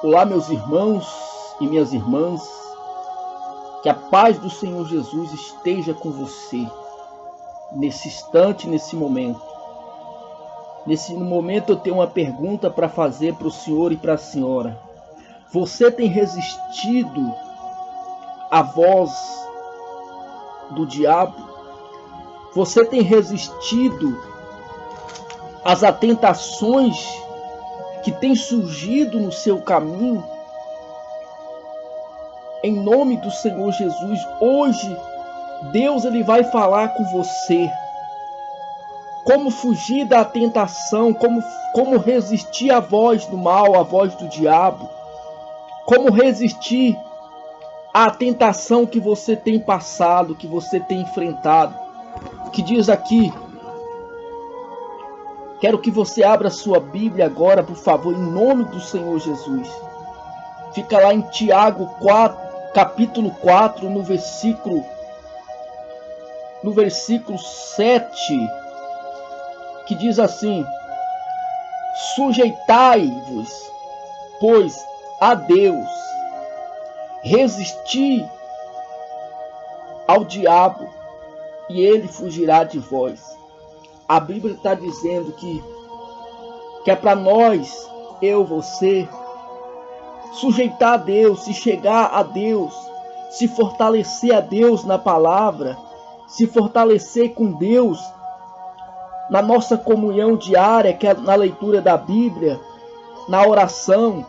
Olá, meus irmãos e minhas irmãs, que a paz do Senhor Jesus esteja com você, nesse instante, nesse momento. Nesse momento eu tenho uma pergunta para fazer para o senhor e para a senhora. Você tem resistido à voz do diabo? Você tem resistido às tentações que têm surgido no seu caminho? Em nome do Senhor Jesus, hoje Deus ele vai falar com você. Como fugir da tentação, como resistir à voz do mal, à voz do diabo. Como resistir à tentação que você tem passado, que você tem enfrentado. Que diz aqui, quero que você abra sua Bíblia agora, por favor, em nome do Senhor Jesus. Fica lá em Tiago 4, capítulo 4, no versículo 7, que diz assim: sujeitai-vos, pois, a Deus, resisti ao diabo, e ele fugirá de vós. A Bíblia está dizendo que é para nós, eu, você, sujeitar a Deus, se chegar a Deus, se fortalecer a Deus na palavra, se fortalecer com Deus na nossa comunhão diária, que é na leitura da Bíblia, na oração.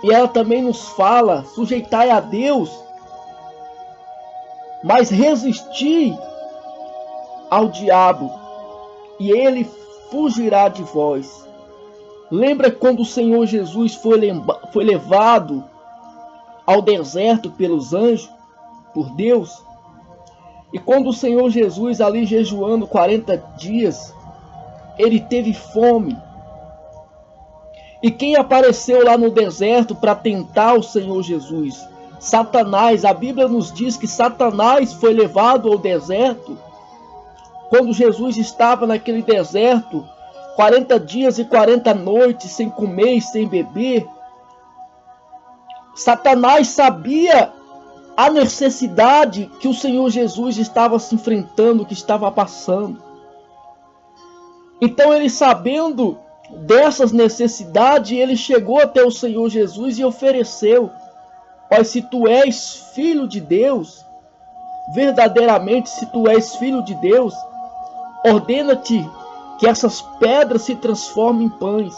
E ela também nos fala, sujeitai a Deus, mas resistir ao diabo, e ele fugirá de vós. Lembra quando o Senhor Jesus foi levado ao deserto pelos anjos, por Deus? E quando o Senhor Jesus, ali jejuando 40 dias, ele teve fome. E quem apareceu lá no deserto para tentar o Senhor Jesus? Satanás. A Bíblia nos diz que Satanás foi levado ao deserto quando Jesus estava naquele deserto 40 dias e 40 noites sem comer e sem beber. Satanás sabia a necessidade que o Senhor Jesus estava se enfrentando, que estava passando. Então ele, sabendo dessas necessidades, ele chegou até o Senhor Jesus e ofereceu: ó, se tu és filho de Deus, verdadeiramente se tu és filho de Deus, ordena-te que essas pedras se transformem em pães.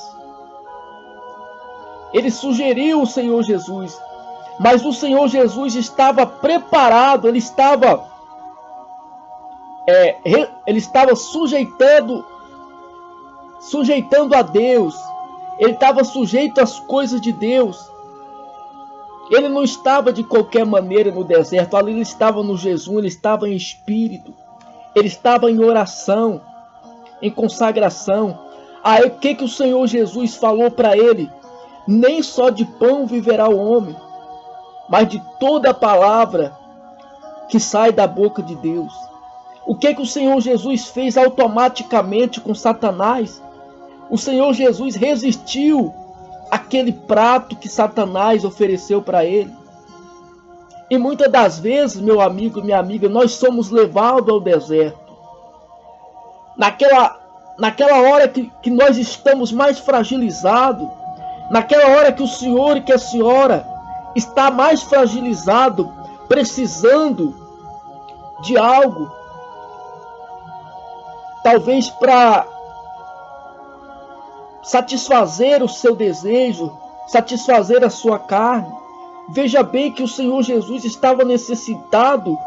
Ele sugeriu o Senhor Jesus, mas o Senhor Jesus estava preparado, ele estava sujeitando a Deus, ele estava sujeito às coisas de Deus. Ele não estava de qualquer maneira no deserto, ali ele estava no jejum, ele estava em espírito, ele estava em oração, em consagração. Aí o que o Senhor Jesus falou para ele? Nem só de pão viverá o homem, mas de toda a palavra que sai da boca de Deus. O que o Senhor Jesus fez automaticamente com Satanás? O Senhor Jesus resistiu àquele prato que Satanás ofereceu para ele. E muitas das vezes, meu amigo, minha amiga, nós somos levados ao deserto. Naquela hora que nós estamos mais fragilizados, naquela hora que o senhor e que a senhora está mais fragilizado, precisando de algo, talvez para satisfazer o seu desejo, satisfazer a sua carne. Veja bem que o Senhor Jesus estava necessitado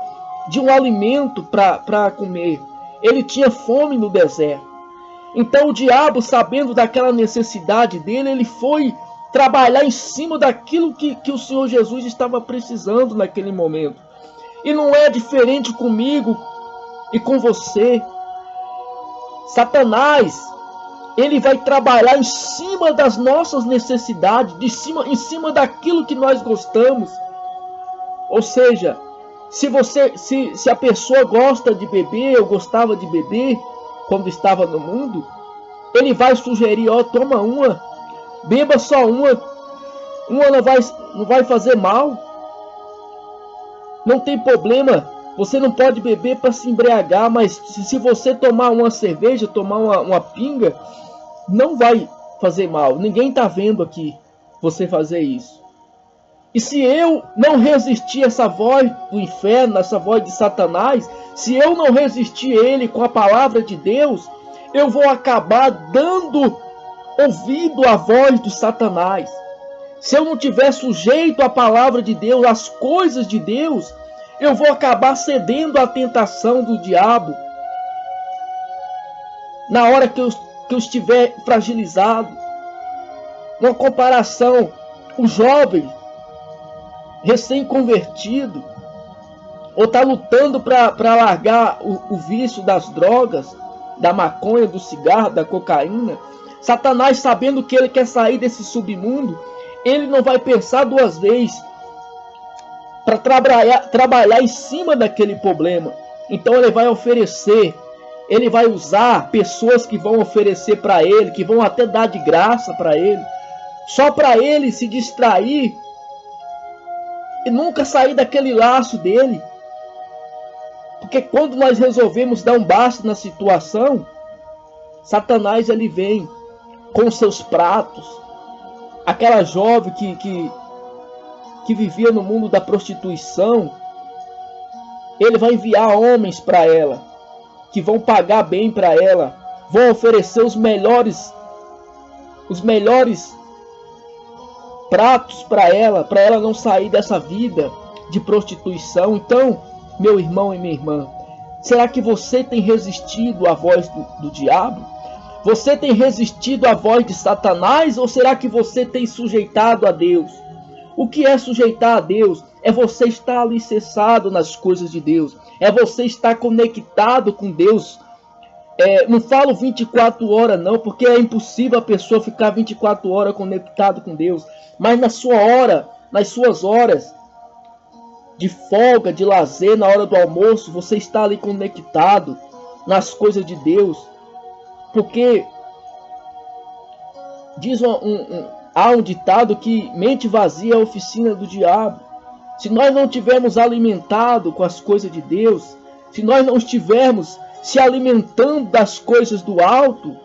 de um alimento para comer. Ele tinha fome no deserto. Então o diabo, sabendo daquela necessidade dele, ele foi trabalhar em cima daquilo que o Senhor Jesus estava precisando naquele momento. E não é diferente comigo e com você. Satanás, ele vai trabalhar em cima das nossas necessidades, em cima daquilo que nós gostamos. Ou seja, se a pessoa gosta de beber, ou gostava de beber quando estava no mundo, ele vai sugerir: ó, toma uma, beba só uma, Uma não vai fazer mal. Não tem problema. Você não pode beber para se embriagar, mas se você tomar uma cerveja, tomar uma pinga, não vai fazer mal. Ninguém está vendo aqui você fazer isso. E se eu não resistir essa voz do inferno, essa voz de Satanás, se eu não resistir ele com a palavra de Deus, eu vou acabar dando ouvido à voz do Satanás. Se eu não tiver sujeito à palavra de Deus, às coisas de Deus, eu vou acabar cedendo à tentação do diabo. Na hora que eu estiver fragilizado. Uma comparação, o jovem recém-convertido, ou está lutando para largar o vício das drogas, da maconha, do cigarro, da cocaína, Satanás, sabendo que ele quer sair desse submundo, ele não vai pensar duas vezes para trabalhar em cima daquele problema. Então ele vai oferecer, ele vai usar pessoas que vão oferecer para ele, que vão até dar de graça para ele, só para ele se distrair e nunca sair daquele laço dele. Porque quando nós resolvemos dar um basta na situação, Satanás ele vem com seus pratos. Aquela jovem que vivia no mundo da prostituição, ele vai enviar homens para ela, que vão pagar bem para ela, vão oferecer os melhores pratos para ela não sair dessa vida de prostituição. Então, meu irmão e minha irmã, será que você tem resistido à voz do diabo? Você tem resistido à voz de Satanás? Ou será que você tem sujeitado a Deus? O que é sujeitar a Deus? É você estar alicerçado nas coisas de Deus. É você estar conectado com Deus. Não falo 24 horas não, porque é impossível a pessoa ficar 24 horas conectado com Deus. Mas na sua hora, nas suas horas de folga, de lazer, na hora do almoço, você está ali conectado nas coisas de Deus. Porque diz há um ditado que mente vazia é a oficina do diabo. Se nós não tivermos alimentado com as coisas de Deus, se nós não estivermos se alimentando das coisas do alto,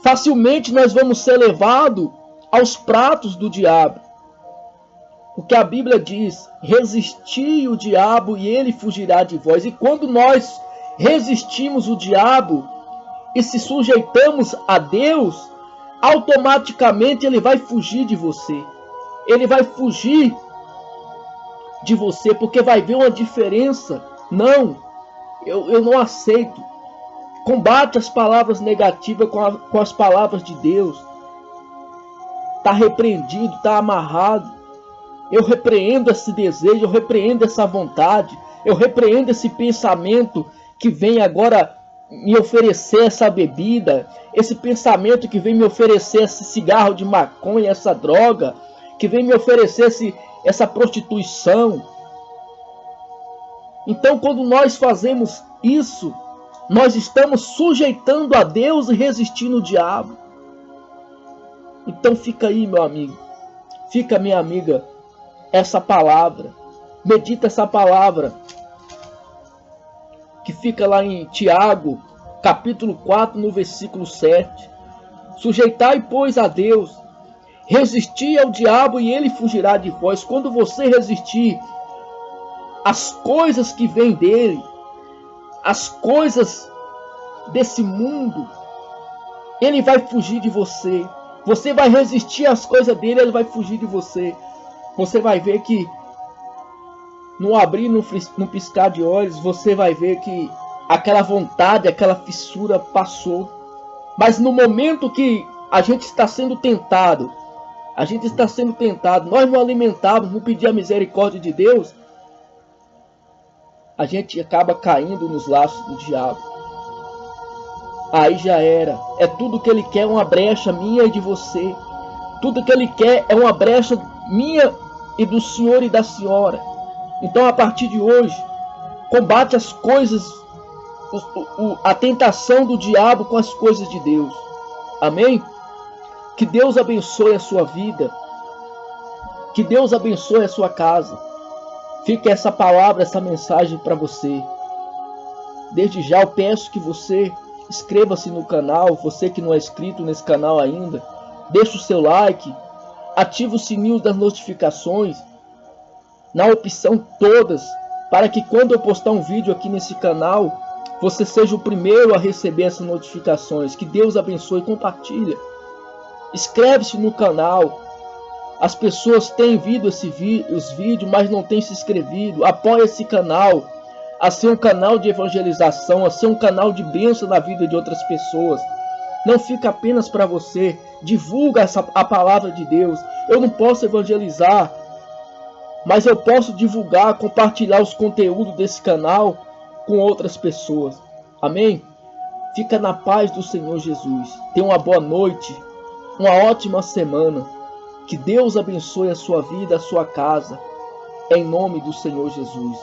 facilmente nós vamos ser levados aos pratos do diabo. Porque a Bíblia diz: resisti o diabo e ele fugirá de vós. E quando nós resistimos o diabo e se sujeitamos a Deus, automaticamente ele vai fugir de você. Ele vai fugir de você, porque vai ver uma diferença. Não, eu não aceito. Combate as palavras negativas com as palavras de Deus. Está repreendido, está amarrado. Eu repreendo esse desejo, eu repreendo essa vontade, eu repreendo esse pensamento que vem agora me oferecer essa bebida, esse pensamento que vem me oferecer esse cigarro de maconha, essa droga, que vem me oferecer essa prostituição. Então, quando nós fazemos isso, nós estamos sujeitando a Deus e resistindo ao diabo. Então fica aí, meu amigo, fica, minha amiga, essa palavra, medita essa palavra, que fica lá em Tiago, capítulo 4, no versículo 7. Sujeitai, pois, a Deus, resisti ao diabo e ele fugirá de vós. Quando você resistir às coisas que vêm dele, as coisas desse mundo, ele vai fugir de você. Você vai resistir às coisas dele, ele vai fugir de você. Você vai ver que no abrir, no piscar de olhos, você vai ver que aquela vontade, aquela fissura passou. Mas no momento que a gente está sendo tentado, nós não alimentamos, não pedimos a misericórdia de Deus, a gente acaba caindo nos laços do diabo. Aí já era. É tudo que ele quer, uma brecha minha e de você. Tudo que ele quer é uma brecha minha e do senhor e da senhora. Então, a partir de hoje, combate as coisas, a tentação do diabo com as coisas de Deus. Amém? Que Deus abençoe a sua vida. Que Deus abençoe a sua casa. Fica essa palavra, essa mensagem para você. Desde já eu peço que você inscreva-se no canal, você que não é inscrito nesse canal ainda. Deixe o seu like, ative o sininho das notificações, na opção todas, para que quando eu postar um vídeo aqui nesse canal, você seja o primeiro a receber essas notificações. Que Deus abençoe. Compartilha. Inscreve-se no canal. As pessoas têm visto os vídeos, mas não têm se inscrevido. Apoie esse canal a ser um canal de evangelização, a ser um canal de bênção na vida de outras pessoas. Não fica apenas para você. Divulga a palavra de Deus. Eu não posso evangelizar, mas eu posso divulgar, compartilhar os conteúdos desse canal com outras pessoas. Amém? Fica na paz do Senhor Jesus. Tenha uma boa noite, uma ótima semana. Que Deus abençoe a sua vida, a sua casa. Em nome do Senhor Jesus.